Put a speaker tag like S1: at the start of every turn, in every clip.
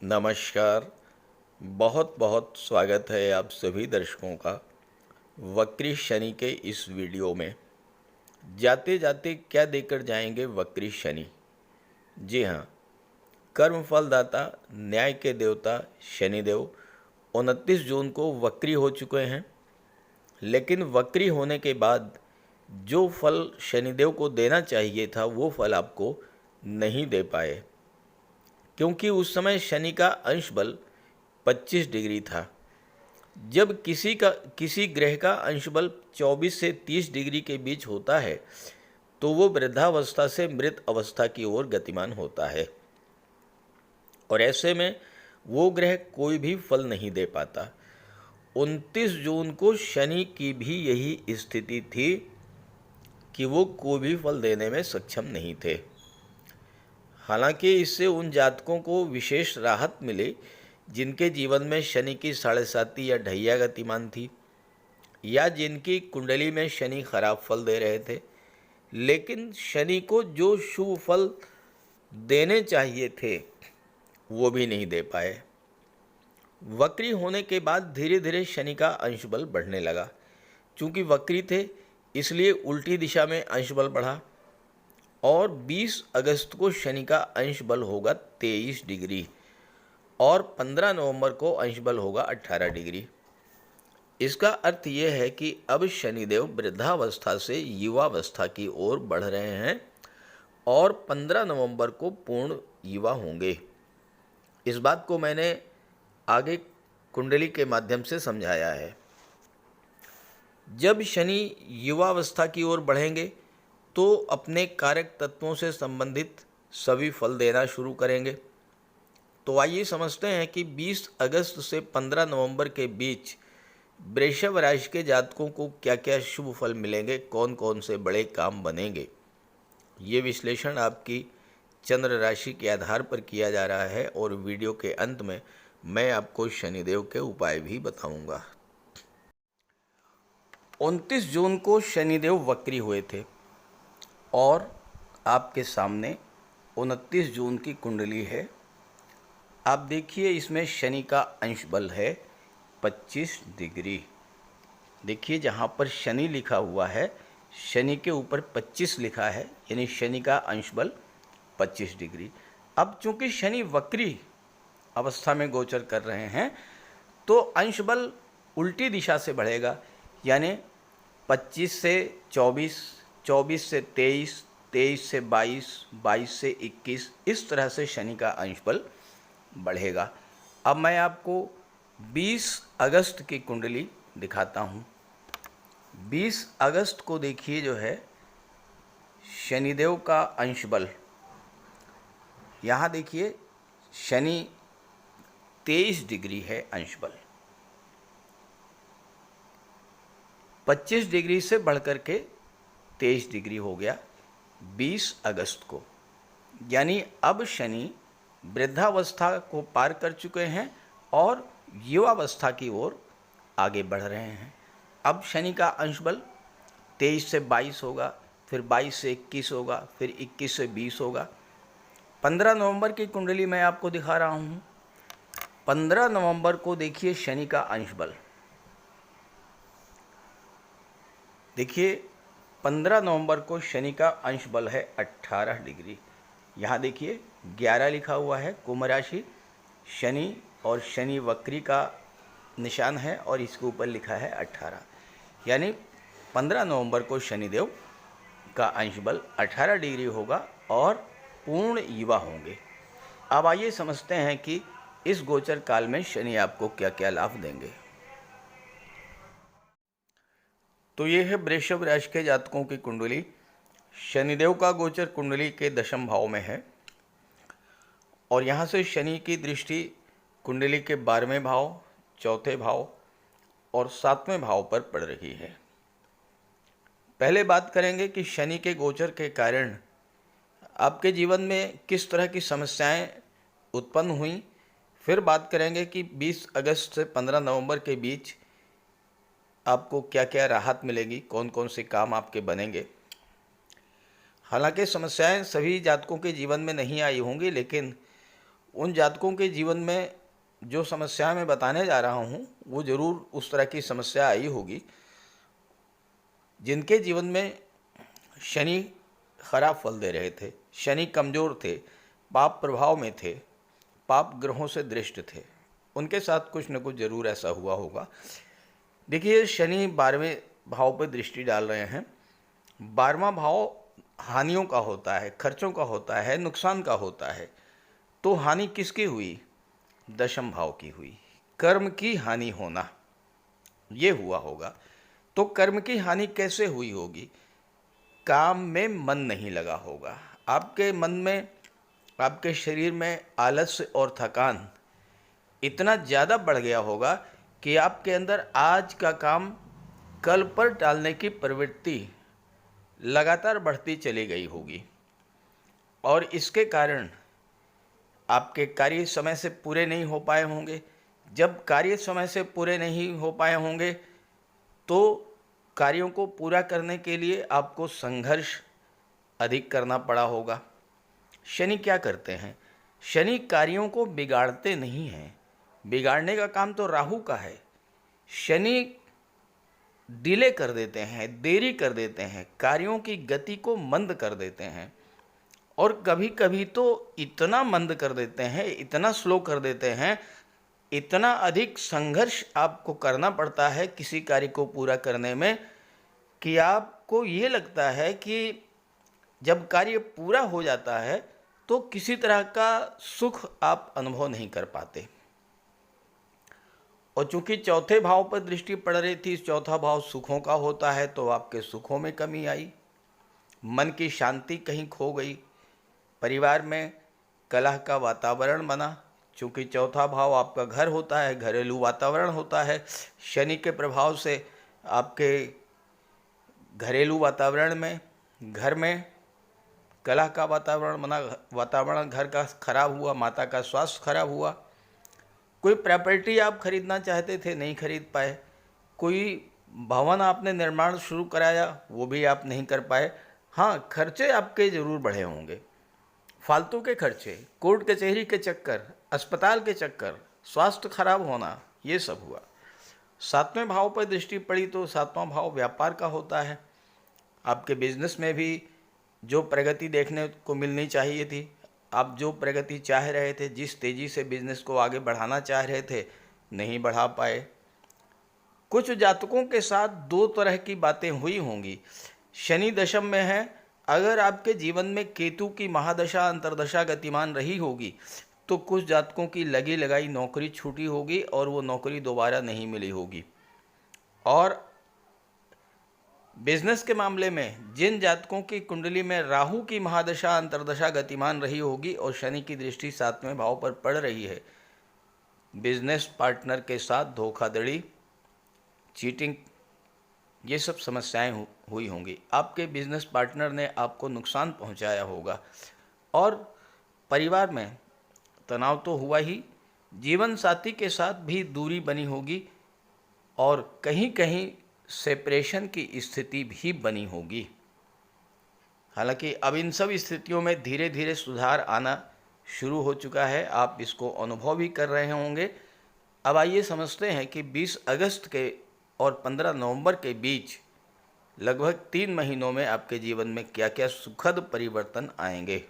S1: नमस्कार। बहुत बहुत स्वागत है आप सभी दर्शकों का वक्री शनि के इस वीडियो में। जाते जाते क्या देकर जाएंगे वक्री शनि? जी हाँ, कर्म फलदाता, न्याय के देवता शनिदेव 29 जून को वक्री हो चुके हैं। लेकिन वक्री होने के बाद जो फल शनिदेव को देना चाहिए था वो फल आपको नहीं दे पाए, क्योंकि उस समय शनि का अंश बल 25 डिग्री था। जब किसी ग्रह का अंश बल 24 से 30 डिग्री के बीच होता है तो वो वृद्धावस्था से मृत अवस्था की ओर गतिमान होता है, और ऐसे में वो ग्रह कोई भी फल नहीं दे पाता। 29 जून को शनि की भी यही स्थिति थी कि वो कोई भी फल देने में सक्षम नहीं थे। हालांकि इससे उन जातकों को विशेष राहत मिली जिनके जीवन में शनि की 7.5 या ढैया गतिमान थी, या जिनकी कुंडली में शनि खराब फल दे रहे थे, लेकिन शनि को जो शुभ फल देने चाहिए थे वो भी नहीं दे पाए। वक्री होने के बाद धीरे धीरे शनि का अंश बल बढ़ने लगा। चूंकि वक्री थे इसलिए उल्टी दिशा में अंश बल बढ़ा, और 20 अगस्त को शनि का अंश बल होगा 23 डिग्री और 15 नवंबर को अंश बल होगा 18 डिग्री। इसका अर्थ यह है कि अब शनिदेव वृद्धावस्था से युवावस्था की ओर बढ़ रहे हैं और 15 नवंबर को पूर्ण युवा होंगे। इस बात को मैंने आगे कुंडली के माध्यम से समझाया है। जब शनि युवावस्था की ओर बढ़ेंगे तो अपने कारक तत्वों से संबंधित सभी फल देना शुरू करेंगे। तो आइए समझते हैं कि 20 अगस्त से 15 नवंबर के बीच वृषभ राशि के जातकों को क्या क्या शुभ फल मिलेंगे, कौन कौन से बड़े काम बनेंगे। ये विश्लेषण आपकी चंद्र राशि के आधार पर किया जा रहा है, और वीडियो के अंत में मैं आपको शनिदेव के उपाय भी बताऊंगा। 29 जून को शनिदेव वक्री हुए थे और आपके सामने 29 जून की कुंडली है। आप देखिए, इसमें शनि का अंश बल है 25 डिग्री। देखिए जहाँ पर शनि लिखा हुआ है, शनि के ऊपर 25 लिखा है, यानी शनि का अंश बल 25 डिग्री। अब चूंकि शनि वक्री अवस्था में गोचर कर रहे हैं तो अंश बल उल्टी दिशा से बढ़ेगा, यानी 25 से 24, 24 से 23, 23 से 22, 22 से 21, इस तरह से शनि का अंश बल बढ़ेगा। अब मैं आपको 20 अगस्त की कुंडली दिखाता हूँ। 20 अगस्त को देखिए, जो है शनिदेव का अंश बल, यहाँ देखिए शनि 23 डिग्री है अंश बल, 25 डिग्री से बढ़कर के 23 डिग्री हो गया 20 अगस्त को। यानी अब शनि वृद्धावस्था को पार कर चुके हैं और युवावस्था की ओर आगे बढ़ रहे हैं। अब शनि का अंश बल 23 से 22 होगा, फिर 22 से 21 होगा, फिर 21 से 20 होगा। 15 नवंबर की कुंडली मैं आपको दिखा रहा हूँ। 15 नवंबर को देखिए शनि का अंश बल, देखिए 15 नवंबर को शनि का अंश बल है 18 डिग्री। यहाँ देखिए 11 लिखा हुआ है, कुंभ राशि, शनि और शनि वक्री का निशान है, और इसके ऊपर लिखा है 18। यानी 15 नवंबर को शनिदेव का अंश बल 18 डिग्री होगा और पूर्ण युवा होंगे। अब आइए समझते हैं कि इस गोचर काल में शनि आपको क्या क्या लाभ देंगे। तो ये है वृषभ राशि के जातकों की कुंडली। शनिदेव का गोचर कुंडली के दशम भाव में है, और यहाँ से शनि की दृष्टि कुंडली के 12वें भाव, 4थे भाव और 7वें भाव पर पड़ रही है। पहले बात करेंगे कि शनि के गोचर के कारण आपके जीवन में किस तरह की समस्याएं उत्पन्न हुई। फिर बात करेंगे कि 20 अगस्त से 15 नवंबर के बीच आपको क्या क्या राहत मिलेगी, कौन कौन से काम आपके बनेंगे। हालांकि समस्याएं सभी जातकों के जीवन में नहीं आई होंगी, लेकिन उन जातकों के जीवन में जो समस्या मैं बताने जा रहा हूँ वो ज़रूर उस तरह की समस्या आई होगी जिनके जीवन में शनि खराब फल दे रहे थे, शनि कमज़ोर थे, पाप प्रभाव में थे, पाप ग्रहों से दृष्ट थे। उनके साथ कुछ न कुछ ज़रूर ऐसा हुआ होगा। देखिए, शनि 12वें भाव पर दृष्टि डाल रहे हैं। 12वां भाव हानियों का होता है, खर्चों का होता है, नुकसान का होता है। तो हानि किसकी हुई? दशम भाव की हुई। कर्म की हानि होना, ये हुआ होगा। तो कर्म की हानि कैसे हुई होगी? काम में मन नहीं लगा होगा, आपके मन में, आपके शरीर में आलस्य और थकान इतना ज़्यादा बढ़ गया होगा कि आपके अंदर आज का काम कल पर टालने की प्रवृत्ति लगातार बढ़ती चली गई होगी और इसके कारण आपके कार्य समय से पूरे नहीं हो पाए होंगे। जब कार्य समय से पूरे नहीं हो पाए होंगे तो कार्यों को पूरा करने के लिए आपको संघर्ष अधिक करना पड़ा होगा। शनि क्या करते हैं? शनि कार्यों को बिगाड़ते नहीं हैं, बिगाड़ने का काम तो राहु का है। शनि डिले कर देते हैं, देरी कर देते हैं, कार्यों की गति को मंद कर देते हैं और कभी कभी तो इतना मंद कर देते हैं, इतना स्लो कर देते हैं, इतना अधिक संघर्ष आपको करना पड़ता है किसी कार्य को पूरा करने में कि आपको ये लगता है कि जब कार्य पूरा हो जाता है तो किसी तरह का सुख आप अनुभव नहीं कर पाते। और चूंकि चौथे भाव पर दृष्टि पड़ रही थी, चौथा भाव सुखों का होता है, तो आपके सुखों में कमी आई, मन की शांति कहीं खो गई, परिवार में कलह का वातावरण बना। चूँकि चौथा भाव आपका घर होता है, घरेलू वातावरण होता है, शनि के प्रभाव से आपके घरेलू वातावरण में, घर में कलह का वातावरण बना, वातावरण घर का खराब हुआ, माता का स्वास्थ्य खराब हुआ। कोई प्रॉपर्टी आप खरीदना चाहते थे, नहीं खरीद पाए। कोई भवन आपने निर्माण शुरू कराया, वो भी आप नहीं कर पाए। हाँ, खर्चे आपके ज़रूर बढ़े होंगे, फालतू के खर्चे, कोर्ट कचहरी के चक्कर, अस्पताल के चक्कर, स्वास्थ्य खराब होना, ये सब हुआ। 7वें भाव पर दृष्टि पड़ी तो 7वां भाव व्यापार का होता है। आपके बिजनेस में भी जो प्रगति देखने को मिलनी चाहिए थी, आप जो प्रगति चाह रहे थे, जिस तेज़ी से बिजनेस को आगे बढ़ाना चाह रहे थे, नहीं बढ़ा पाए। कुछ जातकों के साथ दो तरह की बातें हुई होंगी। शनि दशम में है, अगर आपके जीवन में केतु की महादशा अंतर्दशा गतिमान रही होगी तो कुछ जातकों की लगी लगाई नौकरी छूटी होगी और वो नौकरी दोबारा नहीं मिली होगी। और बिजनेस के मामले में जिन जातकों की कुंडली में राहु की महादशा अंतर्दशा गतिमान रही होगी और शनि की दृष्टि 7वें भाव पर पड़ रही है, बिजनेस पार्टनर के साथ धोखाधड़ी, चीटिंग, ये सब समस्याएं हुई होंगी। आपके बिजनेस पार्टनर ने आपको नुकसान पहुंचाया होगा और परिवार में तनाव तो हुआ ही, जीवन साथी के साथ भी दूरी बनी होगी और कहीं कहीं सेपरेशन की स्थिति भी बनी होगी। हालांकि अब इन सब स्थितियों में धीरे धीरे सुधार आना शुरू हो चुका है, आप इसको अनुभव भी कर रहे होंगे। अब आइए समझते हैं कि 20 अगस्त के और 15 नवंबर के बीच लगभग 3 महीनों में आपके जीवन में क्या क्या सुखद परिवर्तन आएंगे।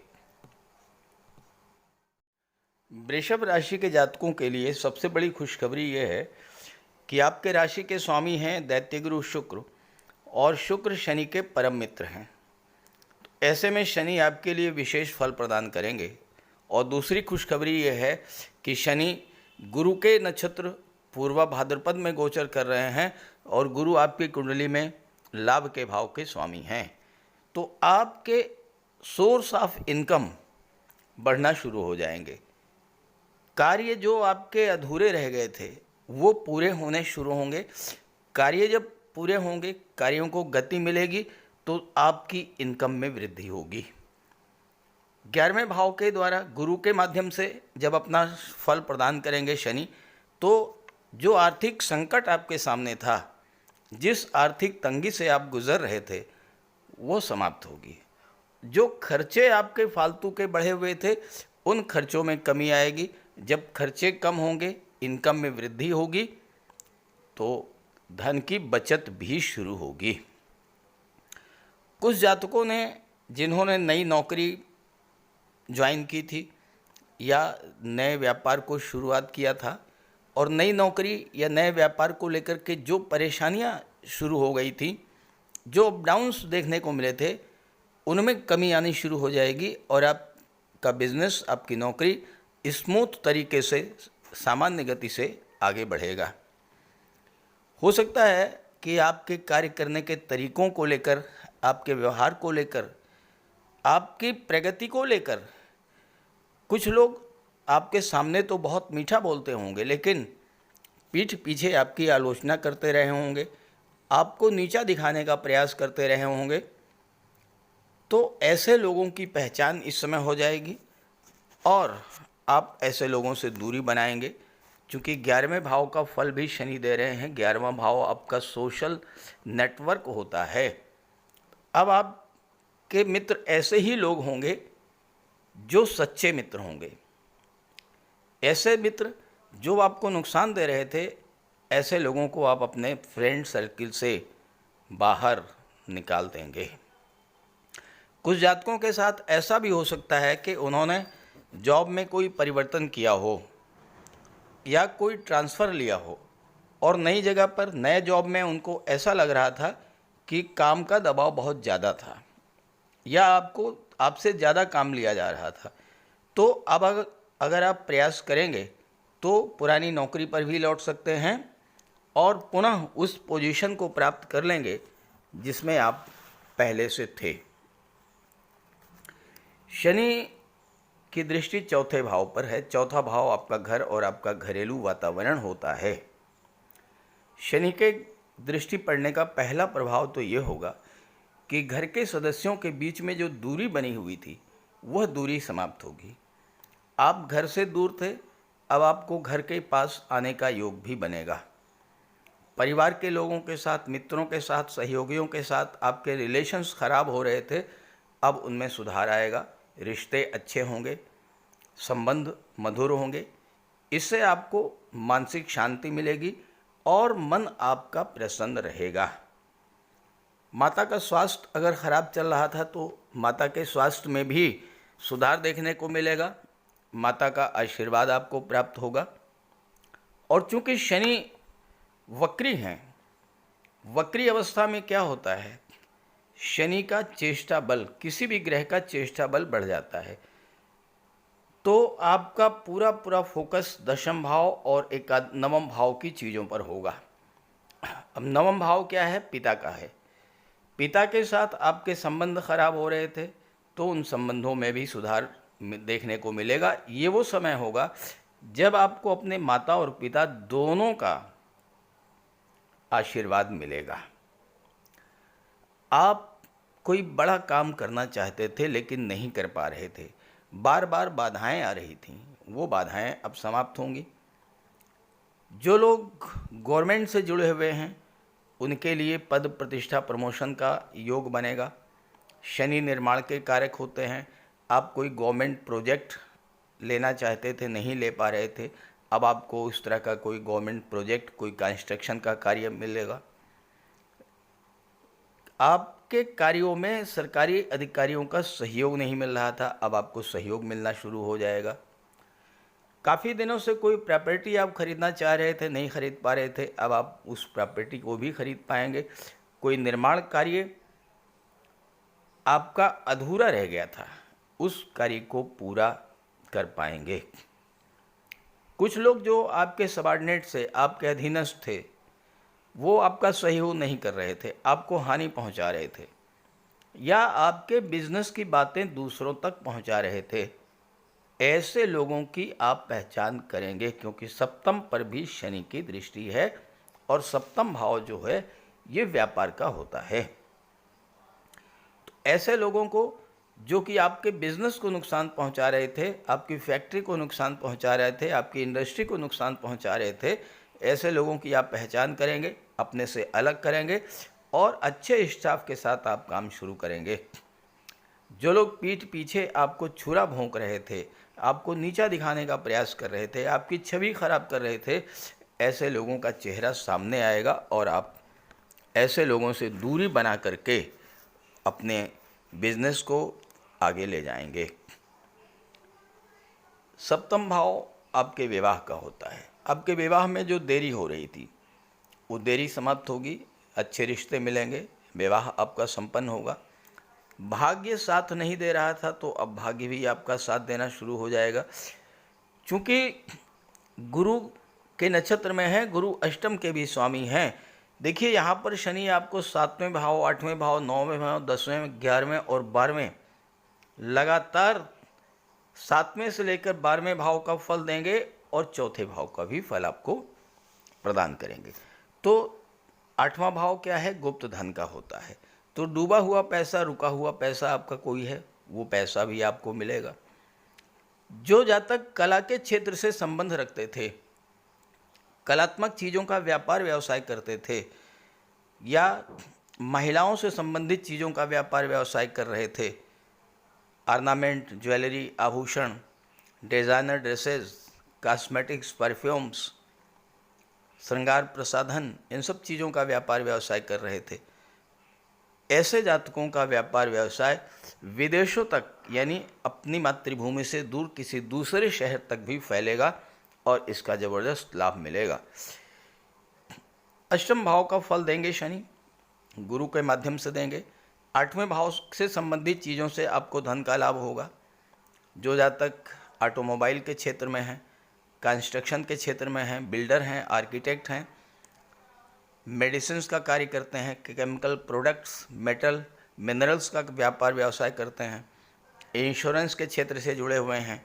S1: वृषभ राशि के जातकों के लिए सबसे बड़ी खुशखबरी यह है कि आपके राशि के स्वामी हैं दैत्यगुरु शुक्र और शुक्र शनि के परम मित्र हैं। तो ऐसे में शनि आपके लिए विशेष फल प्रदान करेंगे। और दूसरी खुशखबरी यह है कि शनि गुरु के नक्षत्र पूर्वा भाद्रपद में गोचर कर रहे हैं और गुरु आपकी कुंडली में लाभ के भाव के स्वामी हैं। तो आपके सोर्स ऑफ इनकम बढ़ना शुरू हो जाएंगे। कार्य जो आपके अधूरे रह गए थे वो पूरे होने शुरू होंगे। कार्य जब पूरे होंगे, कार्यों को गति मिलेगी तो आपकी इनकम में वृद्धि होगी। 11वें भाव के द्वारा गुरु के माध्यम से जब अपना फल प्रदान करेंगे शनि, तो जो आर्थिक संकट आपके सामने था, जिस आर्थिक तंगी से आप गुजर रहे थे, वो समाप्त होगी। जो खर्चे आपके फालतू के बढ़े हुए थे उन खर्चों में कमी आएगी। जब खर्चे कम होंगे, इनकम में वृद्धि होगी, तो धन की बचत भी शुरू होगी। कुछ जातकों ने, जिन्होंने नई नौकरी ज्वाइन की थी या नए व्यापार को शुरुआत किया था, और नई नौकरी या नए व्यापार को लेकर के जो परेशानियां शुरू हो गई थी, जो अप डाउन्स देखने को मिले थे, उनमें कमी आनी शुरू हो जाएगी और आपका बिजनेस, आपकी नौकरी स्मूथ तरीके से, सामान्य गति से आगे बढ़ेगा। हो सकता है कि आपके कार्य करने के तरीकों को लेकर, आपके व्यवहार को लेकर, आपकी प्रगति को लेकर कुछ लोग आपके सामने तो बहुत मीठा बोलते होंगे, लेकिन पीठ पीछे आपकी आलोचना करते रहे होंगे, आपको नीचा दिखाने का प्रयास करते रहे होंगे। तो ऐसे लोगों की पहचान इस समय हो जाएगी और आप ऐसे लोगों से दूरी बनाएंगे। क्योंकि 11वें भाव का फल भी शनि दे रहे हैं। 11वां भाव आपका सोशल नेटवर्क होता है। अब आपके मित्र ऐसे ही लोग होंगे जो सच्चे मित्र होंगे। ऐसे मित्र जो आपको नुकसान दे रहे थे, ऐसे लोगों को आप अपने फ्रेंड सर्किल से बाहर निकाल देंगे। कुछ जातकों के साथ ऐसा भी हो सकता है कि उन्होंने जॉब में कोई परिवर्तन किया हो या कोई ट्रांसफ़र लिया हो, और नई जगह पर, नए जॉब में उनको ऐसा लग रहा था कि काम का दबाव बहुत ज़्यादा था या आपसे ज़्यादा काम लिया जा रहा था। तो अब अगर आप प्रयास करेंगे तो पुरानी नौकरी पर भी लौट सकते हैं और पुनः उस पोजीशन को प्राप्त कर लेंगे जिसमें आप पहले से थे। शनि की दृष्टि चौथे भाव पर है। चौथा भाव आपका घर और आपका घरेलू वातावरण होता है। शनि के दृष्टि पड़ने का पहला प्रभाव तो ये होगा कि घर के सदस्यों के बीच में जो दूरी बनी हुई थी, वह दूरी समाप्त होगी। आप घर से दूर थे, अब आपको घर के पास आने का योग भी बनेगा। परिवार के लोगों के साथ, मित्रों के साथ, सहयोगियों के साथ आपके रिलेशंस खराब हो रहे थे, अब उनमें सुधार आएगा। रिश्ते अच्छे होंगे, संबंध मधुर होंगे। इससे आपको मानसिक शांति मिलेगी और मन आपका प्रसन्न रहेगा। माता का स्वास्थ्य अगर खराब चल रहा था तो माता के स्वास्थ्य में भी सुधार देखने को मिलेगा। माता का आशीर्वाद आपको प्राप्त होगा। और चूंकि शनि वक्री हैं, वक्री अवस्था में क्या होता है, शनि का चेष्टा बल, किसी भी ग्रह का चेष्टा बल बढ़ जाता है। तो आपका पूरा फोकस दशम भाव और नवम भाव की चीज़ों पर होगा। अब नवम भाव क्या है? पिता का है। पिता के साथ आपके संबंध खराब हो रहे थे, तो उन संबंधों में भी सुधार देखने को मिलेगा। ये वो समय होगा जब आपको अपने माता और पिता दोनों का आशीर्वाद मिलेगा। आप कोई बड़ा काम करना चाहते थे लेकिन नहीं कर पा रहे थे, बार बार बाधाएं आ रही थीं, वो बाधाएं अब समाप्त होंगी। जो लोग गवर्नमेंट से जुड़े हुए हैं उनके लिए पद प्रतिष्ठा प्रमोशन का योग बनेगा। शनि निर्माण के कारक होते हैं। आप कोई गवर्नमेंट प्रोजेक्ट लेना चाहते थे, नहीं ले पा रहे थे, अब आपको उस तरह का कोई गवर्नमेंट प्रोजेक्ट, कोई कंस्ट्रक्शन का कार्य मिलेगा। आपके कार्यों में सरकारी अधिकारियों का सहयोग नहीं मिल रहा था, अब आपको सहयोग मिलना शुरू हो जाएगा। काफ़ी दिनों से कोई प्रॉपर्टी आप खरीदना चाह रहे थे, नहीं खरीद पा रहे थे, अब आप उस प्रॉपर्टी को भी खरीद पाएंगे। कोई निर्माण कार्य आपका अधूरा रह गया था, उस कार्य को पूरा कर पाएंगे। कुछ लोग जो आपके सबऑर्डिनेट से, आपके अधीनस्थ थे, वो आपका सहयोग नहीं कर रहे थे, आपको हानि पहुंचा रहे थे, या आपके बिजनेस की बातें दूसरों तक पहुंचा रहे थे, ऐसे लोगों की आप पहचान करेंगे, क्योंकि सप्तम पर भी शनि की दृष्टि है और सप्तम भाव जो है ये व्यापार का होता है। तो ऐसे लोगों को जो कि आपके बिजनेस को नुकसान पहुंचा रहे थे, आपकी फैक्ट्री को नुकसान पहुंचा रहे थे, आपकी इंडस्ट्री को नुकसान पहुंचा रहे थे, ऐसे लोगों की आप पहचान करेंगे, अपने से अलग करेंगे और अच्छे स्टाफ के साथ आप काम शुरू करेंगे। जो लोग पीठ पीछे आपको छुरा भोंक रहे थे, आपको नीचा दिखाने का प्रयास कर रहे थे, आपकी छवि खराब कर रहे थे, ऐसे लोगों का चेहरा सामने आएगा और आप ऐसे लोगों से दूरी बना करके अपने बिजनेस को आगे ले जाएंगे। सप्तम भाव आपके विवाह का होता है। आपके विवाह में जो देरी हो रही थी वो देरी समाप्त होगी, अच्छे रिश्ते मिलेंगे, विवाह आपका संपन्न होगा। भाग्य साथ नहीं दे रहा था तो अब भाग्य भी आपका साथ देना शुरू हो जाएगा। चूँकि गुरु के नक्षत्र में है, गुरु अष्टम के भी स्वामी हैं। देखिए यहाँ पर शनि आपको 7वें भाव, 8वें भाव, 9वें भाव, 10वें, 11वें और 12वें लगातार 7वें से लेकर 12वें भाव का फल देंगे और चौथे भाव का भी फल आपको प्रदान करेंगे। तो 8वां भाव क्या है? गुप्त धन का होता है। तो डूबा हुआ पैसा, रुका हुआ पैसा आपका कोई है, वो पैसा भी आपको मिलेगा। जो जातक कला के क्षेत्र से संबंध रखते थे, कलात्मक चीज़ों का व्यापार व्यवसाय करते थे या महिलाओं से संबंधित चीज़ों का व्यापार व्यवसाय कर रहे थे, ऑर्नामेंट, ज्वेलरी, आभूषण, डिज़ाइनर ड्रेसेस, कॉस्मेटिक्स, परफ्यूम्स, श्रृंगार प्रसाधन, इन सब चीज़ों का व्यापार व्यवसाय कर रहे थे, ऐसे जातकों का व्यापार व्यवसाय विदेशों तक यानी अपनी मातृभूमि से दूर किसी दूसरे शहर तक भी फैलेगा और इसका ज़बरदस्त लाभ मिलेगा। अष्टम भाव का फल देंगे शनि, गुरु के माध्यम से देंगे। 8वें भाव से संबंधित चीज़ों से आपको धन का लाभ होगा। जो जातक ऑटोमोबाइल के क्षेत्र में हैं, कंस्ट्रक्शन के क्षेत्र में हैं, बिल्डर हैं, आर्किटेक्ट हैं, मेडिसिन्स का कार्य करते हैं, केमिकल प्रोडक्ट्स, मेटल, मिनरल्स का व्यापार व्यवसाय करते हैं, इंश्योरेंस के क्षेत्र से जुड़े हुए हैं,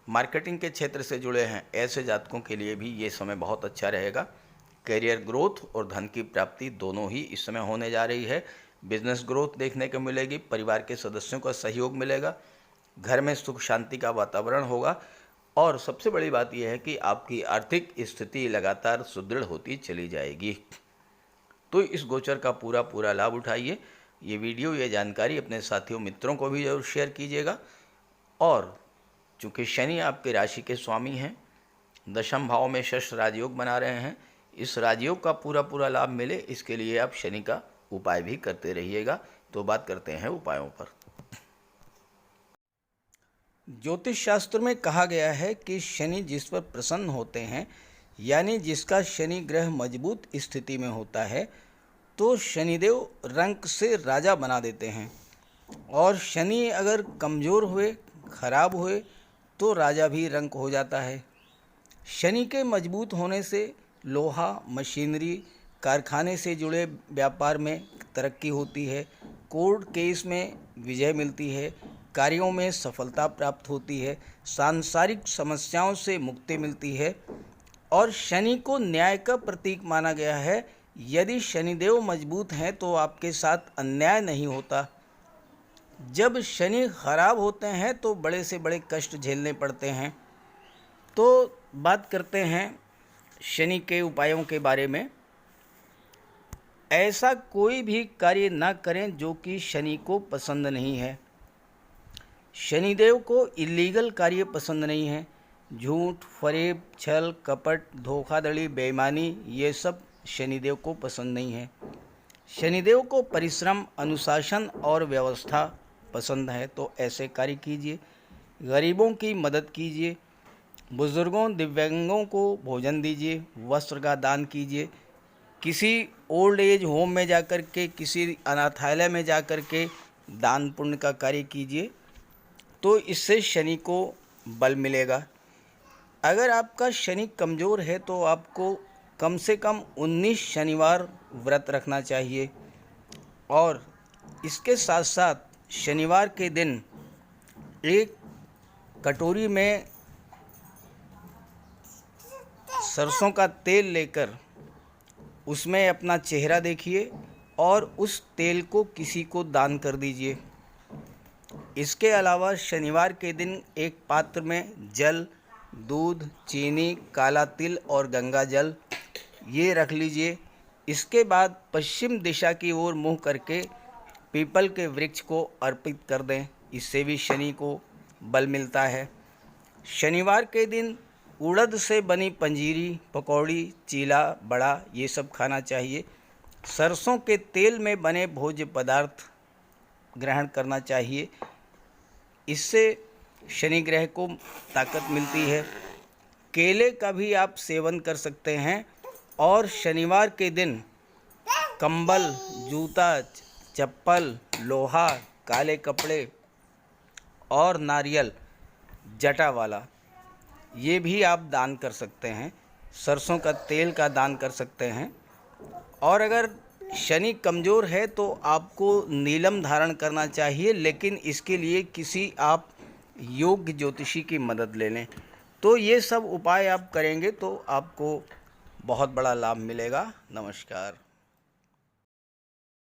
S1: मार्केटिंग के क्षेत्र से जुड़े हैं, ऐसे जातकों के लिए भी ये समय बहुत अच्छा रहेगा। करियर ग्रोथ और धन की प्राप्ति दोनों ही इस समय होने जा रही है। बिजनेस ग्रोथ देखने को मिलेगी, परिवार के सदस्यों का सहयोग मिलेगा, घर में सुख शांति का वातावरण होगा और सबसे बड़ी बात यह है कि आपकी आर्थिक स्थिति लगातार सुदृढ़ होती चली जाएगी। तो इस गोचर का पूरा लाभ उठाइए। ये वीडियो, ये जानकारी अपने साथियों मित्रों को भी जरूर शेयर कीजिएगा। और चूँकि शनि आपके राशि के स्वामी हैं, दशम भाव में शश राजयोग बना रहे हैं, इस राजयोग का पूरा लाभ मिले इसके लिए आप शनि का उपाय भी करते रहिएगा। तो बात करते हैं उपायों पर। ज्योतिष शास्त्र में कहा गया है कि शनि जिस पर प्रसन्न होते हैं यानी जिसका शनि ग्रह मजबूत स्थिति में होता है तो शनिदेव रंक से राजा बना देते हैं, और शनि अगर कमज़ोर हुए, खराब हुए तो राजा भी रंक हो जाता है। शनि के मजबूत होने से लोहा, मशीनरी, कारखाने से जुड़े व्यापार में तरक्की होती है, कोर्ट केस में विजय मिलती है, कार्यों में सफलता प्राप्त होती है, सांसारिक समस्याओं से मुक्ति मिलती है। और शनि को न्याय का प्रतीक माना गया है। यदि शनिदेव मजबूत हैं तो आपके साथ अन्याय नहीं होता। जब शनि खराब होते हैं तो बड़े से बड़े कष्ट झेलने पड़ते हैं। तो बात करते हैं शनि के उपायों के बारे में। ऐसा कोई भी कार्य ना करें जो कि शनि को पसंद नहीं है। शनिदेव को इलीगल कार्य पसंद नहीं है। झूठ, फरेब, छल, कपट, धोखाधड़ी, बेईमानी, ये सब शनिदेव को पसंद नहीं है। शनिदेव को परिश्रम, अनुशासन और व्यवस्था पसंद है। तो ऐसे कार्य कीजिए। गरीबों की मदद कीजिए, बुजुर्गों, दिव्यांगों को भोजन दीजिए, वस्त्र का दान कीजिए, किसी ओल्ड एज होम में जाकर के, किसी अनाथालय में जाकर के दान पुण्य का कार्य कीजिए। तो इससे शनि को बल मिलेगा। अगर आपका शनि कमज़ोर है तो आपको कम से कम 19 शनिवार व्रत रखना चाहिए। और इसके साथ साथ शनिवार के दिन एक कटोरी में सरसों का तेल लेकर उसमें अपना चेहरा देखिए और उस तेल को किसी को दान कर दीजिए। इसके अलावा शनिवार के दिन एक पात्र में जल, दूध, चीनी, काला तिल और गंगा जल ये रख लीजिए। इसके बाद पश्चिम दिशा की ओर मुँह करके पीपल के वृक्ष को अर्पित कर दें। इससे भी शनि को बल मिलता है।
S2: शनिवार के दिन उड़द से बनी पंजीरी, पकौड़ी, चीला, बड़ा ये सब खाना चाहिए। सरसों के तेल में बने भोज्य पदार्थ ग्रहण करना चाहिए। इससे शनि ग्रह को ताकत मिलती है। केले का भी आप सेवन कर सकते हैं और शनिवार के दिन कंबल, जूता, चप्पल, लोहा, काले कपड़े और नारियल जटा वाला ये भी आप दान कर सकते हैं। सरसों का तेल का दान कर सकते हैं। और अगर शनि कमज़ोर है तो आपको नीलम धारण करना चाहिए, लेकिन इसके लिए किसी आप योग्य ज्योतिषी की मदद ले लें। तो ये सब उपाय आप करेंगे तो आपको बहुत बड़ा लाभ मिलेगा। नमस्कार।